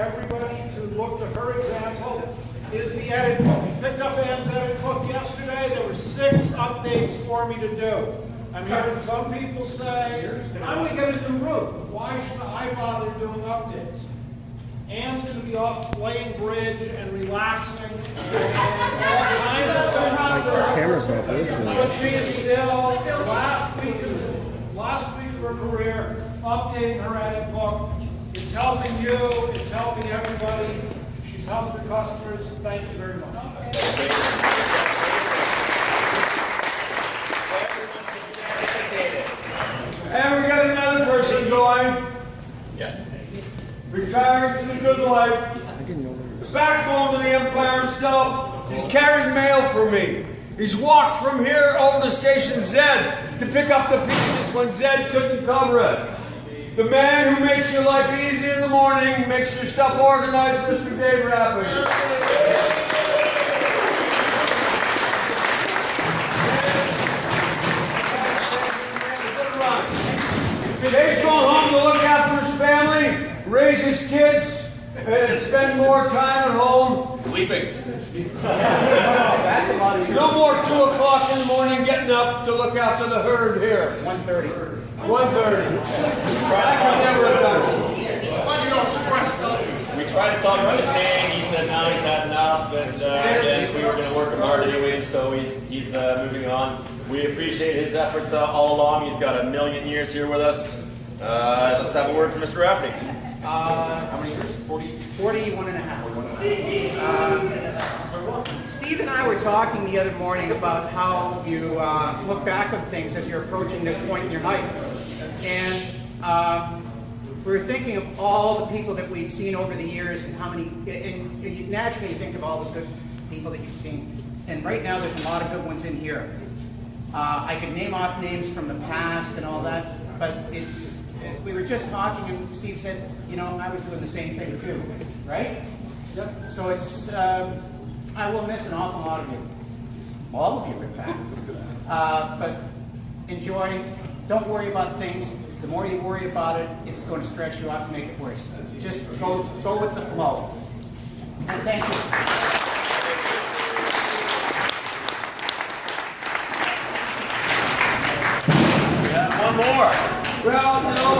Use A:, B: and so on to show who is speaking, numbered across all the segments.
A: everybody to look to her example, is the edit book. We picked up Ann's edit book yesterday. There were 6 updates for me to do. I'm hearing some people say, I'm going to get a new route. Why should I bother doing updates? Ann's going to be off playing bridge and relaxing and all kinds of things.
B: Camera's not good.
A: But she is still last week of her career updating her edit book. It's helping you. It's helping everybody. She's helped the customers. Thank you very much.
C: And we got another person going.
D: Yeah.
C: Retired to the good life. The backbone of the empire himself. He's carried mail for me. He's walked from here over to Station Z to pick up the pieces when Z couldn't cover it. The man who makes your life easy in the morning, makes your stuff organized, Mr. Dave Rapping. Dave's going home to look after his family, raise his kids, and spend more time at home.
D: Sleeping.
C: No more 2 o'clock in the morning getting up to look after the herd here.
B: 1:30.
C: 1:30. I could never have done it.
D: We tried to talk about his staying. He said no, he's had enough. And again, we were going to work him hard anyways, so he's moving on. We appreciate his efforts all along. He's got 1,000,000 years here with us. Let's have a word from Mr. Rafferty.
E: How many years? 41 and a half. Steve and I were talking the other morning about how you look back on things as you're approaching this point in your life. And we were thinking of all the people that we'd seen over the years and how many, and you naturally think of all the good people that you've seen. And right now there's a lot of good ones in here. I could name off names from the past and all that, but we were just talking and Steve said, you know, I was doing the same thing too, right? Yep. So it's, I will miss an awful lot of you. All of you, in fact. But enjoy, don't worry about things. The more you worry about it, it's going to stress you out and make it worse. Just go with the flow. And thank you.
D: One more.
C: Well, you know,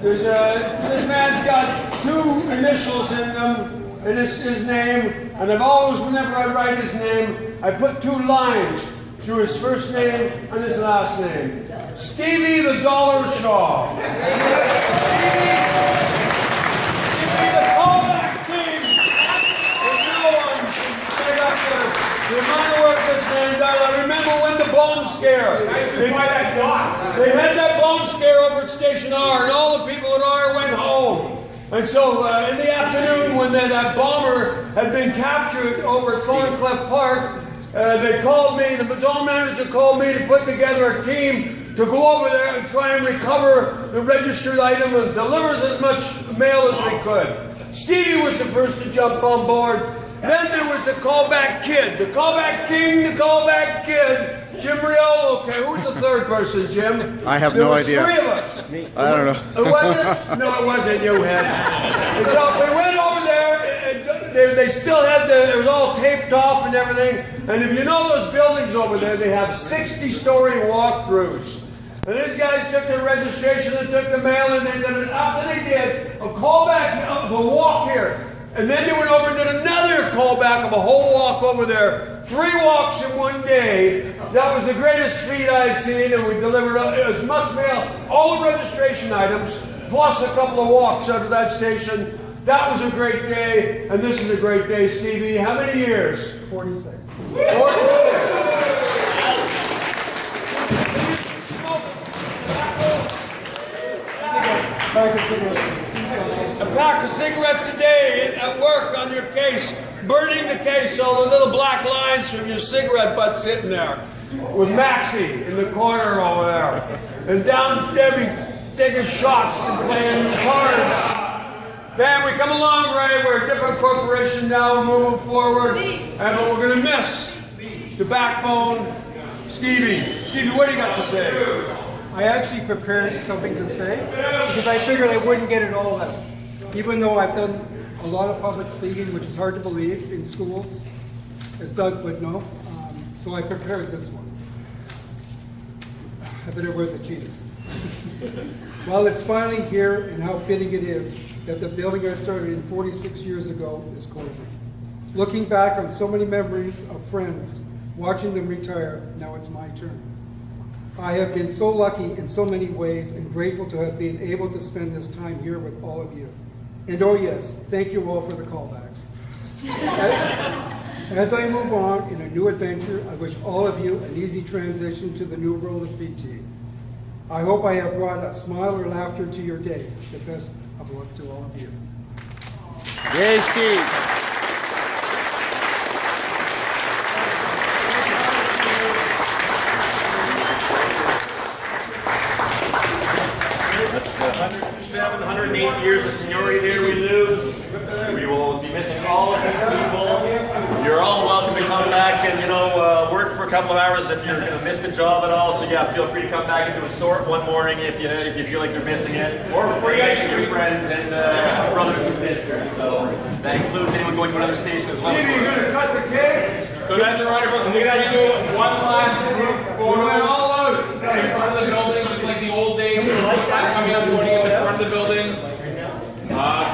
C: this man's got 2 initials in them, and it's his name, and I've always, whenever I write his name, I put 2 lines through his first name and his last name. Stevie the Dollar Shaw. Stevie the callback king. There's no one can say up the amount of work this man does. I remember when the bomb scare. They had that bomb scare over at Station R, and all the people at R went home. And so in the afternoon, when that bomber had been captured over at Thorncliffe Park, they called me, the battalion manager called me to put together a team to go over there and try and recover the registered item and deliver as much mail as we could. Stevie was the first to jump on board. Then there was the callback kid, the callback king, the callback kid, Jim Riolo. Okay, who's the third person, Jim?
B: I have no idea.
C: There was 3 of us.
B: I don't know.
C: It wasn't? No, it wasn't. You had. And so we went over there, and they still had it was all taped off and everything. And if you know those buildings over there, they have 60-story walkthroughs. And these guys took their registration and took the mail, and they did it. After they did a callback of a walk here, and then they went over and did another callback of a whole walk over there. 3 walks in one day. That was the greatest feat I'd seen, and we delivered as much mail, all the registration items, plus a couple of walks out of that station. That was a great day, and this is a great day, Stevie. How many years? 46. 46. A pack of cigarettes a day at work on your case, burning the case, all the little black lines from your cigarette butt sitting there. With Maxie in the corner over there. And down Debbie taking shots and playing cards. Man, we come a long way. We're a different corporation now, moving forward. And what we're going to miss, the backbone, Stevie. Stevie, what do you got to say?
F: I actually prepared something to say because I figured I wouldn't get it all out.
B: Even though I've done a lot of public speaking, which is hard to believe, in schools, as Doug would know, so I prepared this one. I better wear the cheaters. Well, it's finally here, and how fitting it is that the building I started in 46 years ago is closing. Looking back on so many memories of friends, watching them retire, now it's my turn. I have been so lucky in so many ways and grateful to have been able to spend this time here with all of you. And oh yes, thank you all for the callbacks. As I move on in a new adventure, I wish all of you an easy transition to the new role of BT. I hope I have brought a smile or laughter to your day. The best of luck to all of you.
F: Yay, Steve.
D: That's 107, 108 years of seniority there we lose. We will be missing all of these people. You're all welcome to come back and, work for a couple of hours if you're going to miss the job at all. So yeah, feel free to come back and do a sort one morning if you feel like you're missing it. Or bring your friends and brothers and sisters. So that includes anyone going to another station as well.
C: Steve, you're going to cut the cake?
G: So that's a reminder, folks. We're going to do one last group photo.
C: We went all out.
G: In front of the building, just like the old days. Coming up, joining us in front of the building.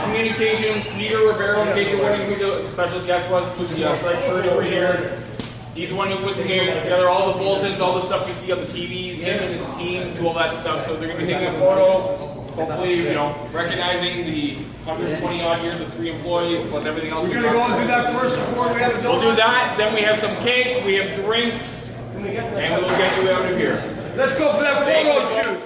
G: Communication leader Rivero, in case you're wondering who the special guest was, Lucy striped shirt over here. He's the one who puts together all the bulletins, all the stuff you see on the TVs. Him and his team do all that stuff. So they're going to be taking a photo. Hopefully, recognizing the 120 odd years of 3 employees plus everything else.
C: We're going to go and do that first before we have a
G: We'll do that. Then we have some cake. We have drinks, and we'll get you out of here.
C: Let's go for that photo shoot.